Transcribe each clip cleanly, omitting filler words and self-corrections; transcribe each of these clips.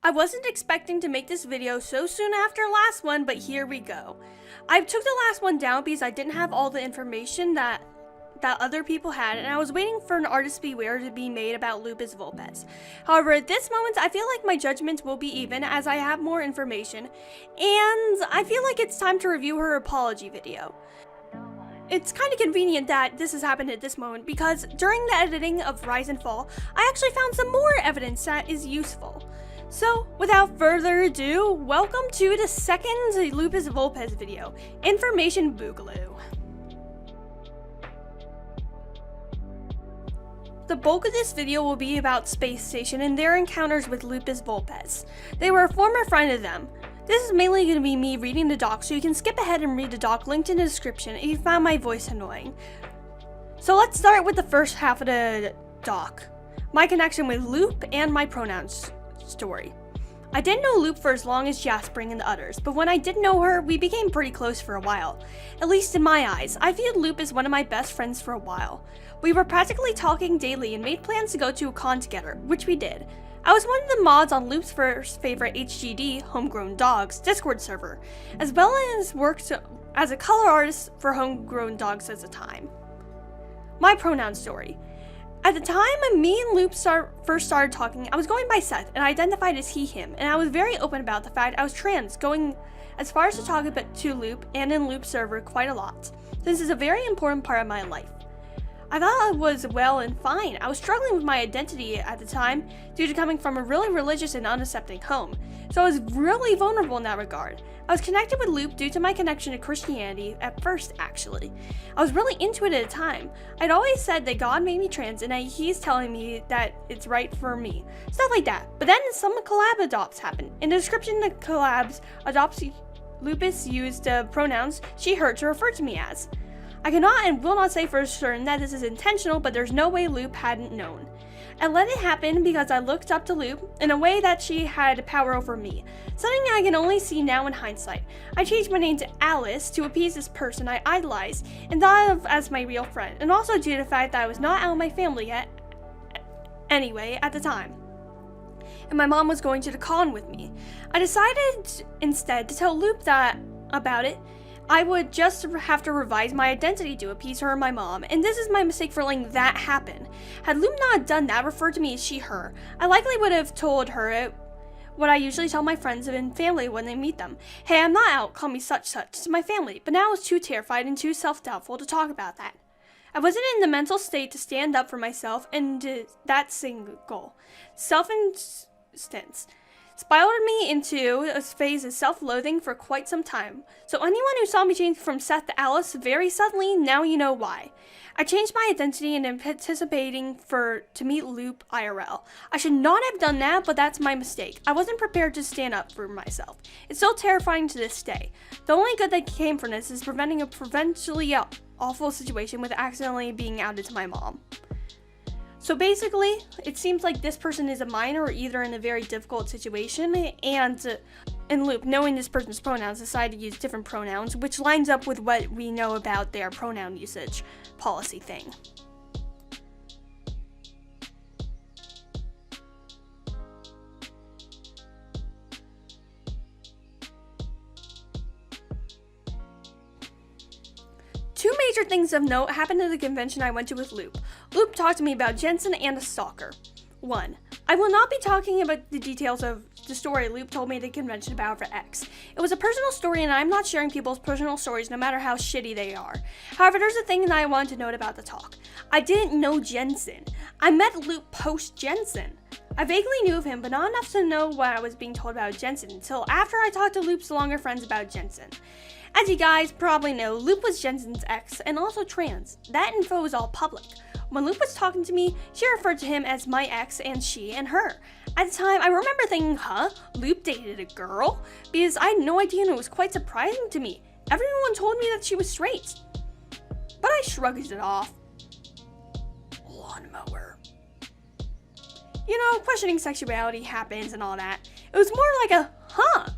I wasn't expecting to make this video so soon after last one, but here we go. I took the last one down because I didn't have all the information that other people had, and I was waiting for an artist beware to be made about LupisVulpes. However, at this moment, I feel like my judgment will be even as I have more information, and I feel like it's time to review her apology video. It's kind of convenient that this has happened at this moment because during the editing of Rise and Fall, I actually found some more evidence that is useful. So, without further ado, welcome to the second LupisVulpes video, Information Boogaloo. The bulk of this video will be about Space Station and their encounters with LupisVulpes. They were a former friend of them. This is mainly going to be me reading the doc, so you can skip ahead and read the doc linked in the description if you found my voice annoying. So let's start with the first half of the doc. My connection with Loop and my pronouns story. I didn't know Loop for as long as Jaspering and the others, but when I did know her, we became pretty close for a while. At least in my eyes, I viewed Loop as one of my best friends for a while. We were practically talking daily and made plans to go to a con together, which we did. I was one of the mods on Loop's first favorite HGD, Homegrown Dogs, Discord server, as well as worked as a color artist for Homegrown Dogs at the time. My pronoun story. At the time me and Loop first started talking, I was going by Seth and I identified as he, him, and I was very open about the fact I was trans, going as far as to talk about to Loop and in Loop's server quite a lot. This is a very important part of my life. I thought I was well and fine. I was struggling with my identity at the time due to coming from a really religious and unaccepting home, so I was really vulnerable in that regard. I was connected with Loop due to my connection to Christianity at first, actually. I was really into it at the time. I'd always said that God made me trans and that he's telling me that it's right for me. Stuff like that. But then some collab adopts happened. In the description of the collabs, Lupis used the pronouns she, her to refer to me as. I cannot and will not say for certain that this is intentional, but there's no way Loop hadn't known. I let it happen because I looked up to Loop in a way that she had power over me, something I can only see now in hindsight. I changed my name to Alice to appease this person I idolized and thought of as my real friend, and also due to the fact that I was not out of my family yet anyway at the time, and my mom was going to the con with me. I decided instead to tell Loop that about it. I would just have to revise my identity to appease her and my mom, and this is my mistake for letting that happen. Had Loop not done that, referred to me as she, her, I likely would have told her what I usually tell my friends and family when they meet them. Hey, I'm not out, call me such, to my family, but now I was too terrified and too self-doubtful to talk about that. I wasn't in the mental state to stand up for myself, and that single self-instance spiraled me into a phase of self-loathing for quite some time. So anyone who saw me change from Seth to Alice very suddenly, now you know why. I changed my identity and am anticipating to meet Loop IRL. I should not have done that, but that's my mistake. I wasn't prepared to stand up for myself. It's still terrifying to this day. The only good that came from this is preventing a potentially awful situation with accidentally being outed to my mom. So basically, it seems like this person is a minor or either in a very difficult situation, and Loop, knowing this person's pronouns, decided to use different pronouns, which lines up with what we know about their pronoun usage policy thing. Two major things of note happened at the convention I went to with Loop. Loop talked to me about Jensen and a stalker. 1. I will not be talking about the details of the story Loop told me at the convention about her ex. It was a personal story and I'm not sharing people's personal stories no matter how shitty they are. However, there's a thing that I wanted to note about the talk. I didn't know Jensen. I met Loop post-Jensen. I vaguely knew of him, but not enough to know what I was being told about Jensen until after I talked to Loop's longer friends about Jensen. As you guys probably know, Loop was Jensen's ex and also trans. That info was all public. When Loop was talking to me, she referred to him as my ex and she and her. At the time, I remember thinking, Loop dated a girl? Because I had no idea and it was quite surprising to me. Everyone told me that she was straight. But I shrugged it off. Lawnmower. You know, questioning sexuality happens and all that. It was more like a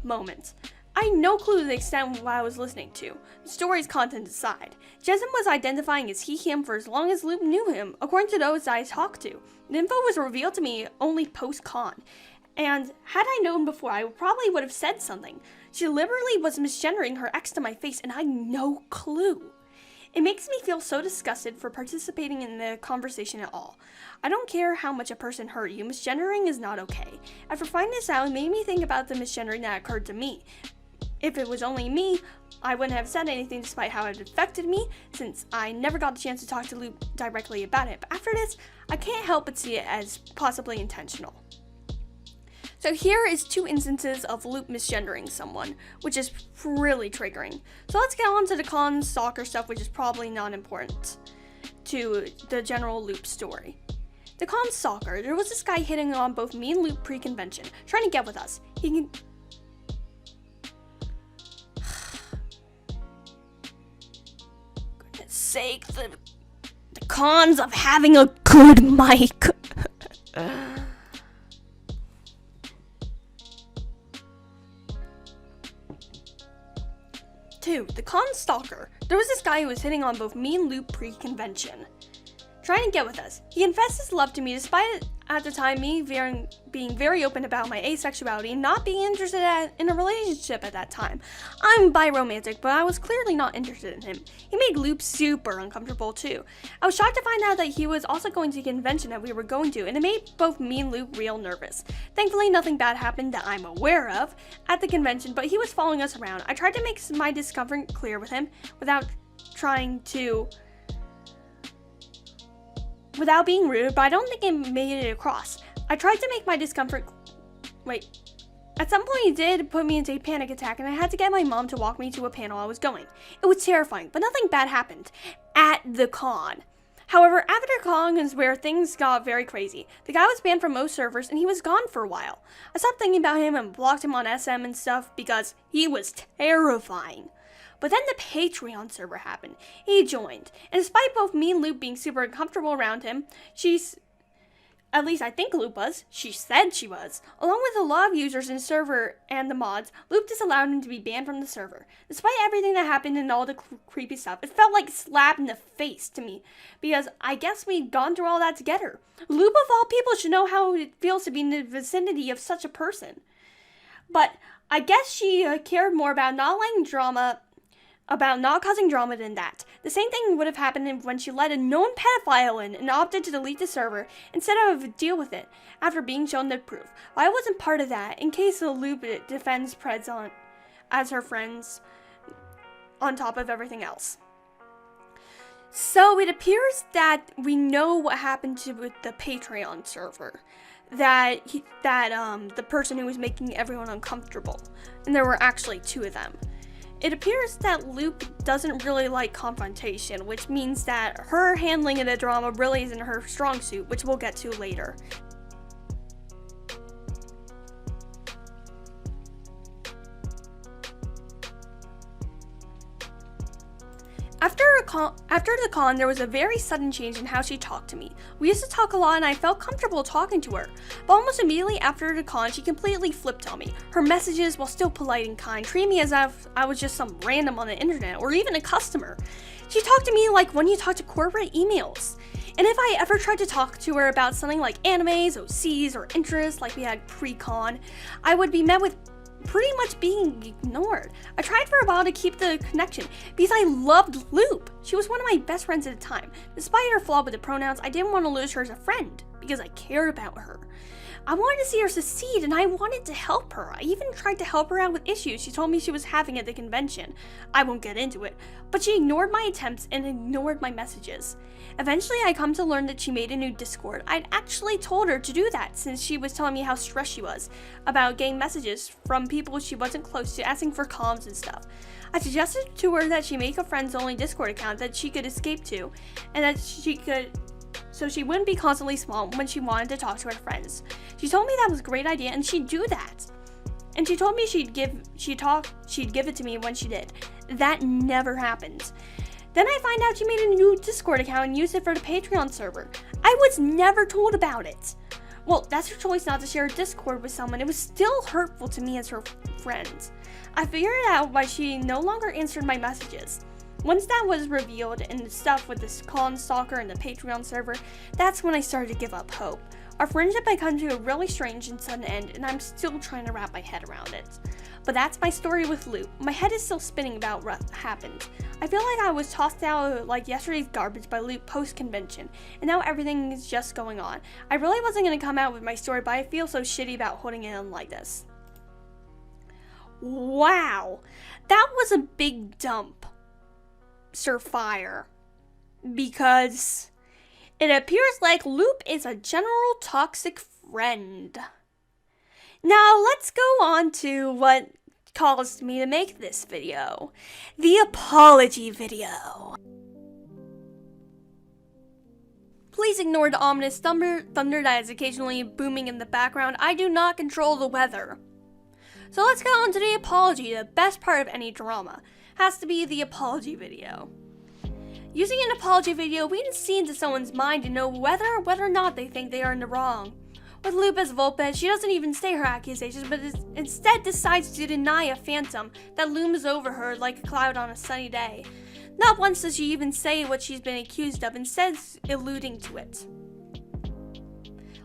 moment. I had no clue the extent of what I was listening to. The story's content aside, Jensen was identifying as he, him for as long as Loop knew him, according to those I talked to. The info was revealed to me only post-con. And had I known before, I probably would have said something. She literally was misgendering her ex to my face, and I had no clue. It makes me feel so disgusted for participating in the conversation at all. I don't care how much a person hurt you, misgendering is not okay. After finding this out, it made me think about the misgendering that occurred to me. If it was only me, I wouldn't have said anything despite how it affected me, since I never got the chance to talk to Luke directly about it. But after this, I can't help but see it as possibly intentional. So here is 2 instances of Luke misgendering someone, which is really triggering. So let's get on to the con stalker stuff, which is probably not important to the general Luke story. The con stalker, there was this guy hitting on both me and Luke pre-convention, trying to get with us. Goodness sake, the cons of having a good mic. 2. The con stalker. There was this guy who was hitting on both me and Luke pre-convention, trying to get with us. He confessed his love to me despite at the time me being very open about my asexuality and not being interested in a relationship at that time. I'm bi-romantic, but I was clearly not interested in him. He made Luke super uncomfortable too. I was shocked to find out that he was also going to the convention that we were going to, and it made both me and Luke real nervous. Thankfully, nothing bad happened that I'm aware of at the convention, but he was following us around. I tried to make my discomfort clear with him without being rude, but I don't think it made it across. I tried to make my discomfort... At some point, he did put me into a panic attack, and I had to get my mom to walk me to a panel I was going. It was terrifying, but nothing bad happened at the con. However, after the con is where things got very crazy. The guy was banned from most servers, and he was gone for a while. I stopped thinking about him and blocked him on SM and stuff because he was terrifying. But then the Patreon server happened. He joined, and despite both me and Luke being super uncomfortable around him, at least I think Luke was, she said she was. Along with a lot of users in the server and the mods, Luke disallowed him to be banned from the server. Despite everything that happened and all the creepy stuff, it felt like a slap in the face to me, because I guess we'd gone through all that together. Luke of all people should know how it feels to be in the vicinity of such a person. But I guess she cared more about not causing drama than that. The same thing would have happened when she let a known pedophile in and opted to delete the server instead of deal with it after being shown the proof. Well, I wasn't part of that, in case the Loop defends Preds as her friends on top of everything else. So it appears that we know what happened with the Patreon server. The person who was making everyone uncomfortable. And there were actually 2 of them. It appears that Luke doesn't really like confrontation, which means that her handling of the drama really isn't her strong suit, which we'll get to later. After the con, there was a very sudden change in how she talked to me. We used to talk a lot and I felt comfortable talking to her, but almost immediately after the con, she completely flipped on me. Her messages, while still polite and kind, treated me as if I was just some random on the internet or even a customer. She talked to me like when you talk to corporate emails. And if I ever tried to talk to her about something like animes, OCs, or interests like we had pre-con, I would be met with pretty much being ignored. I tried for a while to keep the connection because I loved Loop. She was one of my best friends at the time. Despite her flaw with the pronouns, I didn't want to lose her as a friend because I cared about her. I wanted to see her succeed and I wanted to help her. I even tried to help her out with issues she told me she was having at the convention. I won't get into it, but she ignored my attempts and ignored my messages. Eventually, I come to learn that she made a new Discord. I'd actually told her to do that since she was telling me how stressed she was about getting messages from people she wasn't close to, asking for comms and stuff. I suggested to her that she make a friends-only Discord account that she could escape to, and that so she wouldn't be constantly swamped when she wanted to talk to her friends. She told me that was a great idea and she'd do that. And she told me she'd give it to me when she did. That never happened. Then I find out she made a new Discord account and used it for the Patreon server. I was never told about it. Well, that's her choice not to share a Discord with someone. It was still hurtful to me as her friend. I figured out why she no longer answered my messages. Once that was revealed and the stuff with this con stalker and the Patreon server, that's when I started to give up hope. Our friendship had come to a really strange and sudden end, and I'm still trying to wrap my head around it. But that's my story with Lup. My head is still spinning about what happened. I feel like I was tossed out like yesterday's garbage by Lup post-convention, and now everything is just going on. I really wasn't going to come out with my story, but I feel so shitty about holding it in like this. Wow, that was a big dump, Sir Fire, because it appears like Lup is a general toxic friend. Now let's go on to what caused me to make this video, the apology video. Please ignore the ominous thunder that is occasionally booming in the background. I do not control the weather. So let's get on to the apology. The best part of any drama has to be the apology video. Using an apology video, we can see into someone's mind to know whether or not they think they are in the wrong. With LupisVulpes, she doesn't even say her accusations, but instead decides to deny a phantom that looms over her like a cloud on a sunny day. Not once does she even say what she's been accused of, instead alluding to it.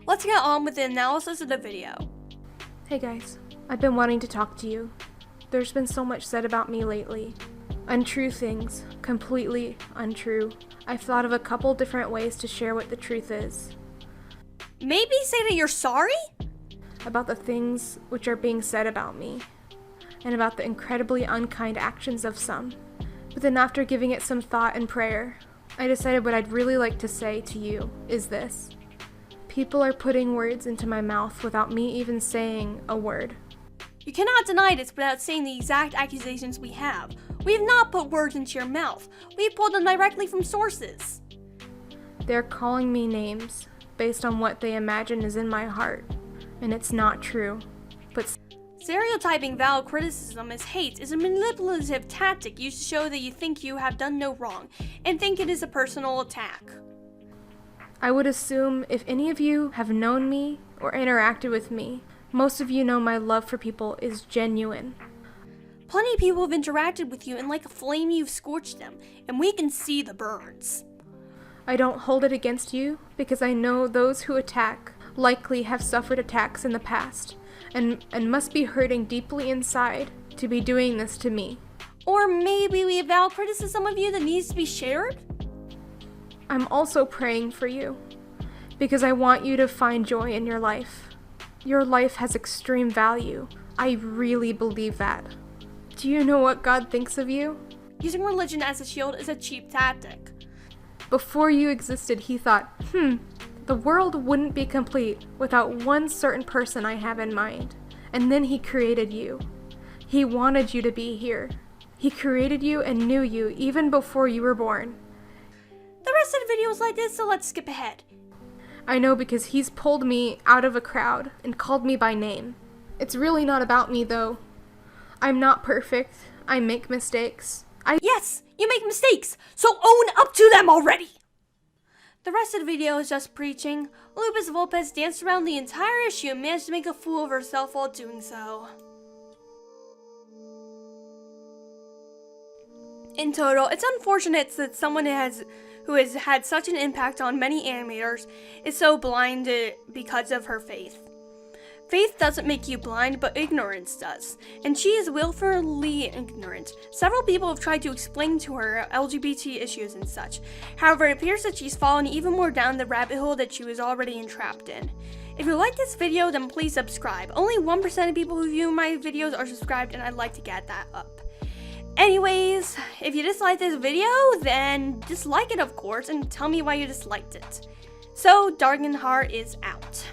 Let's get on with the analysis of the video. Hey guys, I've been wanting to talk to you. There's been so much said about me lately. Untrue things, completely untrue. I've thought of a couple different ways to share what the truth is. Maybe say that you're sorry? About the things which are being said about me, and about the incredibly unkind actions of some. But then after giving it some thought and prayer, I decided what I'd really like to say to you is this. People are putting words into my mouth without me even saying a word. You cannot deny this without saying the exact accusations we have. We have not put words into your mouth. We pulled them directly from sources. They're calling me names based on what they imagine is in my heart, and it's not true. But stereotyping valid criticism as hate is a manipulative tactic used to show that you think you have done no wrong, and think it is a personal attack. I would assume if any of you have known me or interacted with me, most of you know my love for people is genuine. Plenty of people have interacted with you, and like a flame you've scorched them, and we can see the burns. I don't hold it against you because I know those who attack likely have suffered attacks in the past and must be hurting deeply inside to be doing this to me. Or maybe we have valid criticism of you that needs to be shared? I'm also praying for you because I want you to find joy in your life. Your life has extreme value. I really believe that. Do you know what God thinks of you? Using religion as a shield is a cheap tactic. Before you existed, he thought, the world wouldn't be complete without one certain person I have in mind. And then he created you. He wanted you to be here. He created you and knew you even before you were born. The rest of the video is like this, so let's skip ahead. I know because he's pulled me out of a crowd and called me by name. It's really not about me though. I'm not perfect. I make mistakes. Yes, you make mistakes, so own up to them already! The rest of the video is just preaching. LupisVulpes danced around the entire issue and managed to make a fool of herself while doing so. In total, it's unfortunate that someone who has had such an impact on many animators is so blinded because of her faith. Faith doesn't make you blind, but ignorance does, and she is willfully ignorant. Several people have tried to explain to her LGBT issues and such. However, it appears that she's fallen even more down the rabbit hole that she was already entrapped in. If you like this video, then please subscribe. Only 1% of people who view my videos are subscribed, and I'd like to get that up. Anyways, if you disliked this video, then dislike it of course, and tell me why you disliked it. So, Darkened Heart is out.